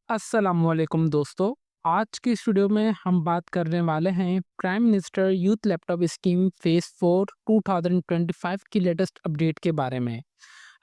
अस्सलामुअलैकुम दोस्तों। आज की इस वीडियो में हम बात करने वाले हैं prime minister youth laptop scheme phase 4 2025 की लेटेस्ट अपडेट के बारे में।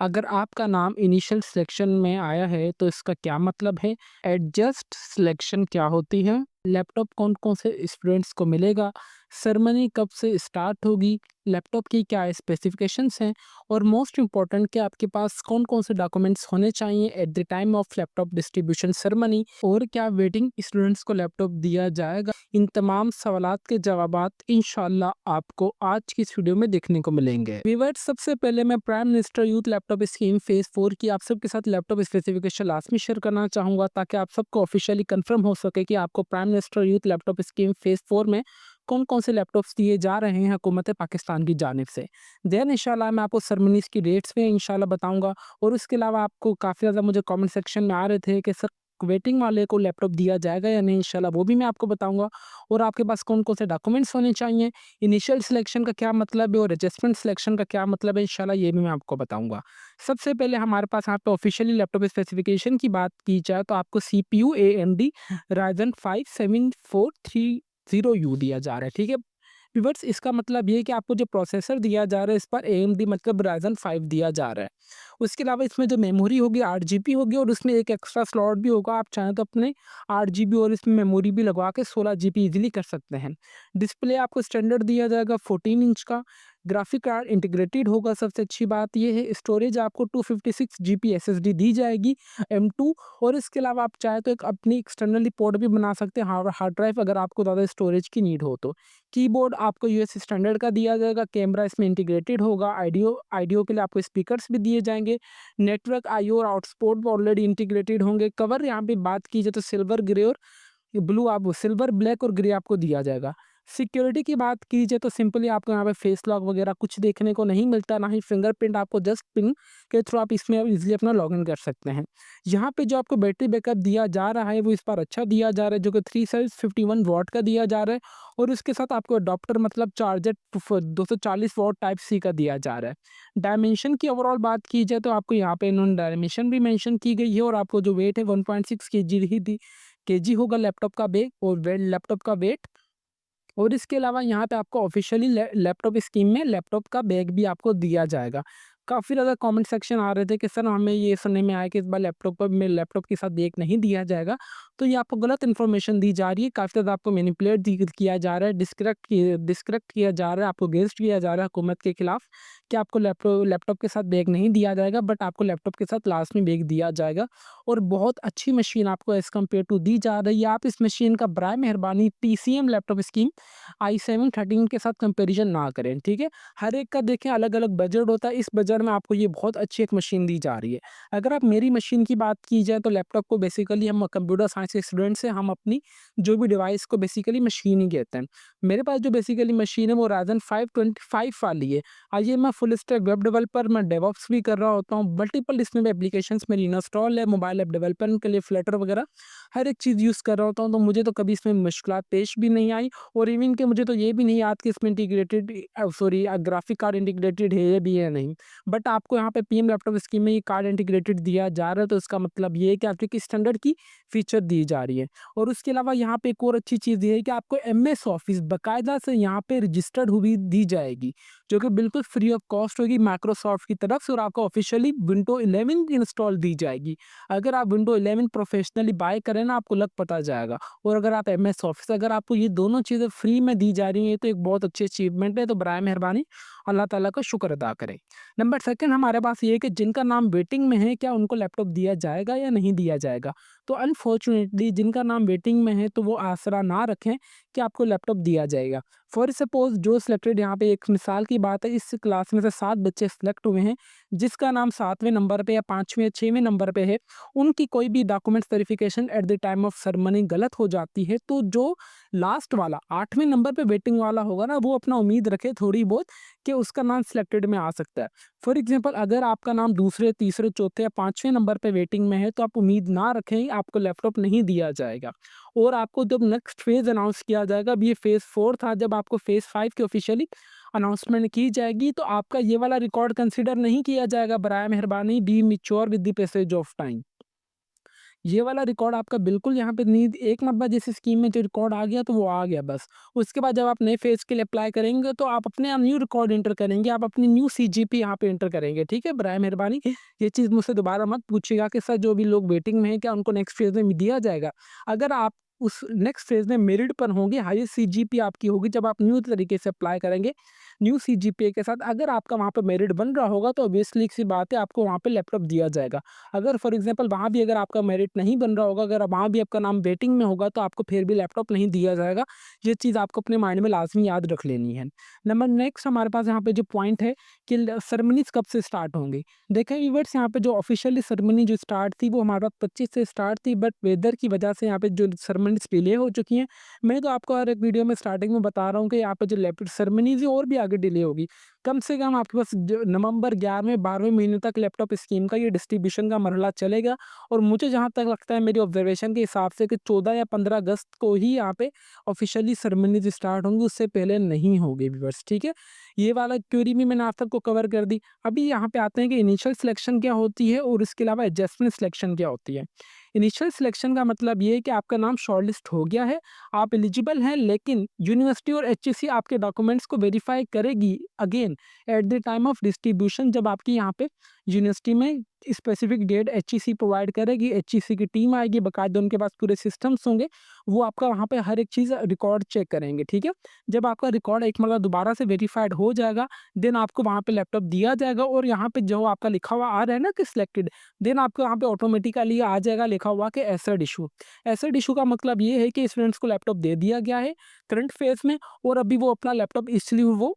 अगर आपका नाम इनिशियल सिलेक्शन में आया है तो इसका क्या मतलब है? एडजस्ट सिलेक्शन क्या होती है? लैपटॉप कौन-कौन से स्टूडेंट्स को मिलेगा? सेरेमनी कब से स्टार्ट होगी? लैपटॉप की क्या स्पेसिफिकेशंस हैं? और मोस्ट इम्पोर्टेंट कि आपके पास कौन-कौन से डॉक्यूमेंट्स होने चाहिए at the time of laptop distribution ceremony और क्या वेटिंग स्टूडेंट्स को लैपटॉप दिया जाएगा? इन तमाम सवालात के जवाबात इंशाल्लाह आपको आज की इस वीडियो में देखने को मिलेंगे। व्यूअर्स, सबसे पहले मैं prime minister youth laptop scheme phase 4 की आप सबके साथ लैपटॉप स्पेसिफिकेशन लाज़मी शेयर करना चाहूँगा ताकि आप सबको ऑफिशियली कंफर्म हो सके कि आपको prime minister youth laptop scheme phase 4 में कौन-कौन से लैपटॉप्स दिए जा रहे हैं हुकूमत पाकिस्तान की जानिब से। देन इंशाल्लाह मैं आपको सेरेमनीज़ की डेट्स भी इंशाल्लाह बताऊँगा और उसके अलावा आपको काफ़ी ज़्यादा मुझे कमेंट सेक्शन में आ रहे थे कि सर वेटिंग वाले को लैपटॉप दिया जाएगा या नहीं, इंशाल्लाह वो भी मैं आपको बताऊँगा और आपके पास कौन-कौन से डॉक्यूमेंट्स होने चाहिए, इनिशियल सिलेक्शन का क्या मतलब है और एडजस्टमेंट सिलेक्शन का क्या मतलब है, इंशाल्लाह ये भी मैं आपको बताऊँगा। सबसे पहले हमारे पास यहाँ पे ऑफिशियली लैपटॉप स्पेसिफिकेशन की बात की जाए तो आपको सीपीयू एएमडी राइज़न 5 7430U दिया जा रहा है, ठीक है? व्यूअर्स, इसका मतलब ये है कि आपको जो प्रोसेसर दिया जा रहा है इस पर एएमडी मतलब राइज़न 5 दिया जा रहा है। उसके अलावा इसमें जो मेमोरी होगी 8 जीबी होगी और उसमें एक एक्स्ट्रा स्लॉट भी होगा। आप चाहें तो अपने 8 जीबी और इसमें मेमोरी भी लगवा के 16 जीबी ईज़िली कर सकते हैं। डिस्प्ले आपको स्टैंडर्ड दिया जाएगा 14 इंच का। ग्राफिक कार्ड इंटीग्रेटेड होगा, सबसे अच्छी बात ये है। स्टोरेज आपको 256 जीबी एसएसडी दी जाएगी M2 और इसके अलावा आप चाहें तो एक अपनी एक्सटर्नली पोर्ट भी बना सकते हैं हार्ड ड्राइव अगर आपको ज़्यादा स्टोरेज की नीड हो तो। कीबोर्ड आपको यूएस स्टैंडर्ड का दिया जाएगा, कैमरा इसमें इंटीग्रेटेड होगा, ऑडियो ऑडियो के लिए आपको स्पीकर्स भी दिए जाएँगे, नेटवर्क आईओ और आउटपुट भी ऑलरेडी इंटीग्रेटेड होंगे। कवर यहाँ पे बात की जाए तो सिल्वर ग्रे और ब्लू आप सिल्वर, ब्लैक और ग्रे आपको दिया जाएगा। सिक्योरिटी की बात की जाए तो सिंपली आपको यहाँ पे फेस लॉक वगैरह कुछ देखने को नहीं मिलता, ना ही फिंगरप्रिंट आपको जस्ट पिन के थ्रू आप इसमें ईज़िली अपना लॉगिन कर सकते हैं। यहाँ पे जो आपको बैटरी बैकअप दिया जा रहा है वो इस बार अच्छा दिया जा रहा है जो कि 351 वॉट का दिया जा रहा है और उसके साथ आपको अडॉप्टर मतलब चार्जर 240 वॉट टाइप सी का दिया जा रहा है। डायमेंशन की ओवरऑल बात की जाए तो आपको यहाँ पे इन्होंने डायमेंशन भी मेंशन की गई है और आपको जो वेट है 1.6 केजी ही दी केजी होगा लैपटॉप का वेट और लैपटॉप का वेट और इसके अलावा यहाँ पे आपको ऑफिशियली लैपटॉप स्कीम में लैपटॉप का बैग भी आपको दिया जाएगा। काफ़ी ज़्यादा कमेंट सेक्शन आ रहे थे कि सर हमें ये सुनने में आया कि इस बार लैपटॉप के साथ बैग नहीं दिया जाएगा। तो ये आपको गलत इन्फॉर्मेशन दी जा रही है, काफ़ी ज़्यादा आपको मैनिपुलेट किया जा रहा है, डिस्करेक्ट किया जा रहा है, आपको अगेंस्ट किया जा रहा है हुकूमत के खिलाफ कि आपको लैपटॉप के साथ बैग नहीं दिया जाएगा बट आपको लैपटॉप के साथ लास्ट में बैग दिया जाएगा और बहुत अच्छी मशीन आपको एज़ कम्पेयर टू दी जा रही है। आप इस मशीन का बराए मेहरबानी टीसीएम लैपटॉप स्कीम i7 13 के साथ कंपैरिजन ना करें, ठीक है? हर एक का देखें अलग-अलग बजट होता है, इस बजट में आपको ये बहुत अच्छी एक मशीन दी जा रही है। अगर आप मेरी मशीन की बात की जाए तो लैपटॉप को बेसिकली हम कंप्यूटर साइंस के स्टूडेंट्स हैं, हम अपनी जो भी डिवाइस को बेसिकली मशीन ही कहते हैं। मेरे पास जो बेसिकली मशीन है वो राइज़न 5 25 वाली है। आइए मैं फुल स्टैक वेब डेवलपर, मैं डेवऑप्स भी कर रहा होता हूँ, मल्टीपल इसमें भी एप्लीकेशंस मेरी इंस्टॉल है, मोबाइल ऐप डेवलपमेंट के लिए फ्लटर वगैरह हर एक चीज़ यूज़ कर रहा होता हूँ, तो मुझे तो कभी इसमें मुश्किलात पेश भी नहीं आई और इवन कि मुझे तो ये भी नहीं याद कि इसमें ग्राफिक कार्ड इंटीग्रेटेड है या भी है नहीं। बट आपको यहाँ पे पीएम लैपटॉप स्कीम में ये कार्ड इंटीग्रेटेड दिया जा रहा है तो इसका मतलब ये है कि आपको एक स्टैंडर्ड की फीचर दी जा रही है। और उसके अलावा यहाँ पे एक और अच्छी चीज़ ये है कि आपको एमएस ऑफिस बाकायदा से यहाँ पे रजिस्टर्ड हुई दी जाएगी, जो कि बिल्कुल फ्री ऑफ कॉस्ट होगी माइक्रोसॉफ्ट की तरफ से और आपको ऑफिशियली विंडो 11 इंस्टॉल दी जाएगी। अगर आप विंडो 11 प्रोफेशनली बाय करें ना आपको लग पता जाएगा और अगर आप एमएस ऑफिस अगर आपको ये दोनों चीज़ें फ्री में दी जा रही हैं तो एक बहुत अच्छी अचीवमेंट है, तो बराए मेहरबानी अल्लाह ताला का शुक्र अदा करें। नंबर सेकंड हमारे पास ये है कि जिनका नाम वेटिंग में है क्या उनको लैपटॉप दिया जाएगा या नहीं दिया जाएगा? तो अनफॉर्चुनेटली जिनका नाम वेटिंग में है तो वो आसरा ना रखें कि आपको लैपटॉप दिया जाएगा। फॉर सपोज़ जो सिलेक्टेड यहाँ पे एक मिसाल की बात है, इस क्लास में से 7 बच्चे सिलेक्ट हुए हैं, जिसका नाम 7वें नंबर पे या 5वें या 6वें नंबर पे है, उनकी कोई भी documents verification at the time of ceremony गलत हो जाती है, तो जो लास्ट वाला 8वें नंबर पे वेटिंग वाला होगा ना, वो अपना उम्मीद रखे थोड़ी बहुत कि उसका नाम सिलेक्टेड में आ सकता है। फॉर एग्ज़ाम्पल अगर आपका नाम दूसरे, तीसरे, चौथे या 5वें नंबर पे वेटिंग में है, तो आप उम्मीद ना रखें, आपको लैपटॉप नहीं दिया जाएगा। और आपको जब नेक्स्ट फेज़ अनाउंस किया जाएगा, अब ये फेज़ 4 था, जब आपको फेज़ 5 की ऑफ़िशियली अनाउंसमेंट की जाएगी, तो आपका ये वाला रिकॉर्ड कंसीडर नहीं किया जाएगा। बराए मेहरबानी be mature with the passage of time. ये वाला रिकॉर्ड आपका बिल्कुल यहाँ पे नहीं, एक मरतबा जिस स्कीम में जो रिकॉर्ड आ गया तो वो आ गया बस। उसके बाद जब आप नए फ़ेज़ के लिए अप्लाई करेंगे तो आप अपने न्यू रिकॉर्ड एंटर करेंगे, आप अपनी न्यू सीजीपी यहाँ पे एंटर करेंगे, ठीक है? बराए मेहरबानी ये चीज़ मुझसे दोबारा मत पूछिएगा कि सर जो भी लोग वेटिंग में हैं क्या उनको नेक्स्ट फ़ेज़ में दिया जाएगा? अगर आप उस नेक्स्ट फ़ेज़ में मेरिट पर होंगे, हाईएस्ट सीजीपी आपकी होगी जब आप न्यू तरीके से अप्लाई करेंगे, न्यू सीजीपीए के साथ अगर आपका वहाँ पे मेरिट बन रहा होगा तो ऑब्वियसली सी बात है आपको वहाँ पे लैपटॉप दिया जाएगा। अगर फॉर एग्ज़ाम्पल वहाँ भी अगर आपका मेरिट नहीं बन रहा होगा, अगर वहाँ भी आपका नाम वेटिंग में होगा तो आपको फिर भी लैपटॉप नहीं दिया जाएगा। ये चीज़ आपको अपने माइंड में लाज़मी याद रख लेनी है। नंबर नेक्स्ट हमारे पास यहाँ पे जो पॉइंट है कि ल सेरेमनीज़ कब से स्टार्ट होंगी? देखें व्यूअर्स, यहाँ पे जो ऑफ़िशियली सेरेमनी जो स्टार्ट थी वो हमारे पास 25 से स्टार्ट थी, बट वेदर की वजह से यहाँ पे जो सेरेमनीज़ डिले हो चुकी हैं। मैं तो आपको हर एक वीडियो में स्टार्टिंग में बता रहा हूँ कि यहाँ पे जो लैपटॉप सेरेमनीज़ है और भी आगे डिले होगी। कम से कम आपके पास जो नवंबर 11वें-12वें महीने तक लैपटॉप स्कीम का ये डिस्ट्रीब्यूशन का मरहला चलेगा, और मुझे जहाँ तक लगता है मेरी ऑब्जर्वेशन के हिसाब से कि 14 या 15 अगस्त को ही यहाँ पे ऑफ़िशियली सेरेमनीज़ स्टार्ट होंगी, उससे पहले नहीं होगी व्यूअर्स, ठीक है? ये वाला क्वेरी भी मैंने आप सबको कवर कर दी। अभी यहाँ पे आते हैं कि इनिशियल सिलेक्शन क्या होती है और इसके अलावा एडजस्टमेंट सिलेक्शन क्या होती है। इनिशियल सिलेक्शन का मतलब ये है कि आपका नाम शॉर्टलिस्ट हो गया है, आप एलिजिबल हैं, लेकिन यूनिवर्सिटी और एचईसी आपके डॉक्यूमेंट्स को वेरीफाई करेगी again at the time of distribution, जब आपकी यहाँ पे यूनिवर्सिटी में स्पेसिफिक डेट एचईसी प्रोवाइड करेगी, एचईसी की टीम आएगी, बाकायदा उनके पास पूरे सिस्टम्स होंगे, वो आपका वहाँ पे हर एक चीज़ रिकॉर्ड चेक करेंगे, ठीक है? जब आपका रिकॉर्ड एक मतलब दोबारा से वेरीफाइड हो जाएगा, देन आपको वहाँ पे लैपटॉप दिया जाएगा, और यहाँ पे जो आपका लिखा हुआ आ रहा है ना कि सिलेक्टेड, देन आपको यहाँ पे ऑटोमेटिकली आ जाएगा लिखा हुआ कि एसेट इशू। एसेट इशू का मतलब ये है कि स्टूडेंट्स को लैपटॉप दे दिया गया है करंट फेज़ में, और अभी वो अपना लैपटॉप इसलिए वो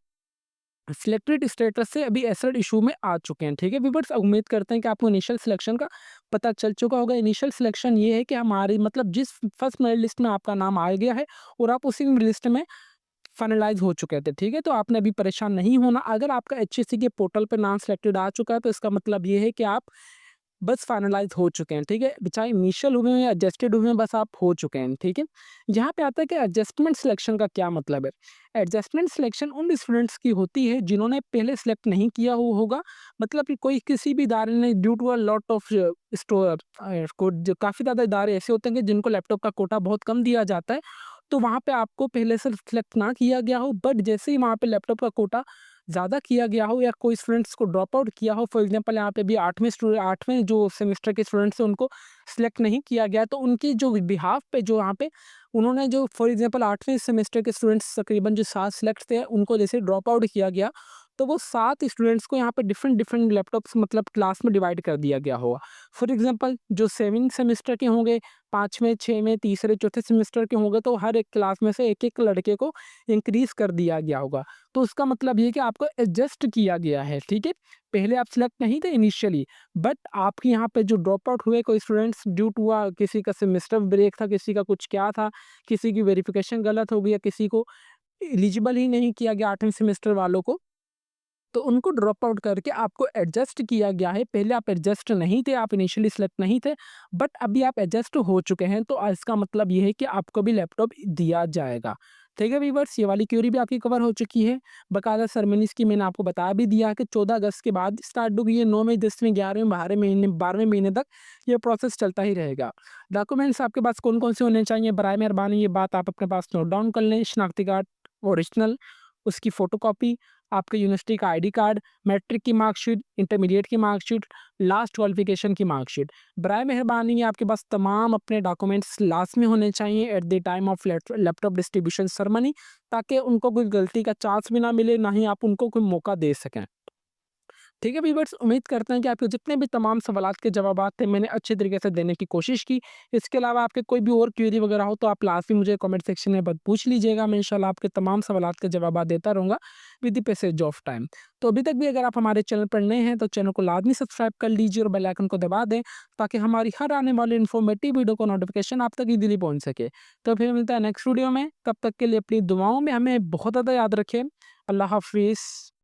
सिलेक्टेड स्टेटस से अभी एसेट इशू में आ चुके हैं, ठीक है व्यूअर्स? उम्मीद करते हैं कि आपको इनिशियल सिलेक्शन का पता चल चुका होगा। इनिशियल सिलेक्शन ये है कि हमारी मतलब जिस फर्स्ट मेरिट लिस्ट में आपका नाम आ गया है और आप उसी लिस्ट में फाइनलाइज़ हो चुके थे, ठीक है? तो आपने अभी परेशान नहीं होना। अगर आपका एचएससी के पोर्टल पे नाम सिलेक्टेड आ चुका है तो इसका मतलब ये है कि आप बस फाइनलाइज़ हो चुके हैं, ठीक है? चाहे इनिशियल हुए हैं या एडजस्टेड हुए हैं, बस आप हो चुके हैं, ठीक है? यहाँ पे आता है कि एडजस्टमेंट सिलेक्शन का क्या मतलब है? एडजस्टमेंट सिलेक्शन उन स्टूडेंट्स की होती है जिन्होंने पहले सिलेक्ट नहीं किया हुआ होगा, मतलब कि कोई किसी भी इदारे ने due to a lot of store को जो काफ़ी ज़्यादा इदारे ऐसे होते हैं कि जिनको लैपटॉप का कोटा बहुत कम दिया जाता है, तो वहाँ पे आपको पहले से सिलेक्ट ना किया गया हो, बट जैसे ही वहाँ पे लैपटॉप का कोटा ज़्यादा किया गया हो या कोई स्टूडेंट्स को ड्रॉप आउट किया हो, फॉर एग्जांपल यहाँ पे भी 8वें जो सेमेस्टर के स्टूडेंट्स हैं उनको सिलेक्ट नहीं किया गया, तो उनकी जो बिहाफ़ पे जो यहाँ पे उन्होंने जो फॉर एग्जांपल 8वें सेमेस्टर के स्टूडेंट्स तकरीबन जो 7 सिलेक्ट थे, उनको जैसे ड्रॉप आउट किया गया, तो वो 7 स्टूडेंट्स को यहाँ पे डिफरेंट लैपटॉप्स मतलब क्लास में डिवाइड कर दिया गया होगा। फॉर एग्जांपल जो 7 सेमेस्टर के होंगे, 5वें, 6वें, तीसरे, चौथे सेमेस्टर के होंगे, तो हर एक क्लास में से एक-एक लड़के को इंक्रीज़ कर दिया गया होगा। तो उसका मतलब ये है कि आपको एडजस्ट किया गया है, ठीक है? पहले आप सिलेक्ट नहीं थे इनिशियली, बट आपके यहाँ पे जो ड्रॉप आउट हुए कोई स्टूडेंट्स ड्यू टू किसी का सेमेस्टर ब्रेक था, किसी का कुछ क्या था, किसी की वेरिफिकेशन गलत हो गई या किसी को एलिजिबल ही नहीं किया गया 8वें सेमेस्टर वालों को, तो उनको ड्रॉप आउट करके आपको एडजस्ट किया गया है। पहले आप एडजस्ट नहीं थे, आप इनिशियली सिलेक्ट नहीं थे, बट अभी आप एडजस्ट हो चुके हैं, तो इसका मतलब ये है कि आपको भी लैपटॉप दिया जाएगा। ठीक है व्यूअर्स, ये वाली क्वेरी भी आपकी कवर हो चुकी है। बाकायदा सेरेमनीज़ की मैंने आपको बता भी दिया कि 14 अगस्त के बाद स्टार्ट होगी, ये 9वें, 10वें, 11वें, 12वें महीने तक ये प्रोसेस चलता ही रहेगा। डॉक्यूमेंट्स आपके पास कौन-कौन से होने चाहिए? बराए मेहरबानी ये बात आप अपने पास नोट डाउन कर लें। शनाख्ती कार्ड ओरिजिनल, उसकी फ़ोटोकॉपी, आपके यूनिवर्सिटी का आईडी कार्ड, मैट्रिक की मार्कशीट, इंटरमीडिएट की मार्कशीट, लास्ट क्वालिफ़िकेशन की मार्कशीट। बराए मेहरबानी आपके पास तमाम अपने डॉक्यूमेंट्स लास्ट में होने चाहिए at the time of laptop distribution ceremony, ताकि उनको कोई गलती का चांस भी ना मिले, ना ही आप उनको कोई मौका दे सकें। ठीक है व्यूअर्स, उम्मीद करते हैं कि आपके जितने भी तमाम सवालात के जवाबात थे मैंने अच्छे तरीके से देने की कोशिश की। इसके अलावा आपके कोई भी और क्वेरी वगैरह हो तो आप लास्ट में मुझे कमेंट सेक्शन में पूछ लीजिएगा। मैं इंशाल्लाह आपके तमाम सवालात के जवाबात देता रहूँगा with the passage of time. तो अभी तक भी अगर आप हमारे चैनल पर नए हैं तो चैनल को लाज़मी सब्सक्राइब कर लीजिए और बेल आइकन को दबा दें, ताकि हमारी हर आने वाली इन्फॉर्मेटिव वीडियो को नोटिफिकेशन आप तक ईज़िली पहुँच सके। तो फिर मिलता है नेक्स्ट वीडियो में, तब तक के लिए अपनी दुआओं में हमें बहुत ज़्यादा याद रखें। अल्लाह हाफ़िज़।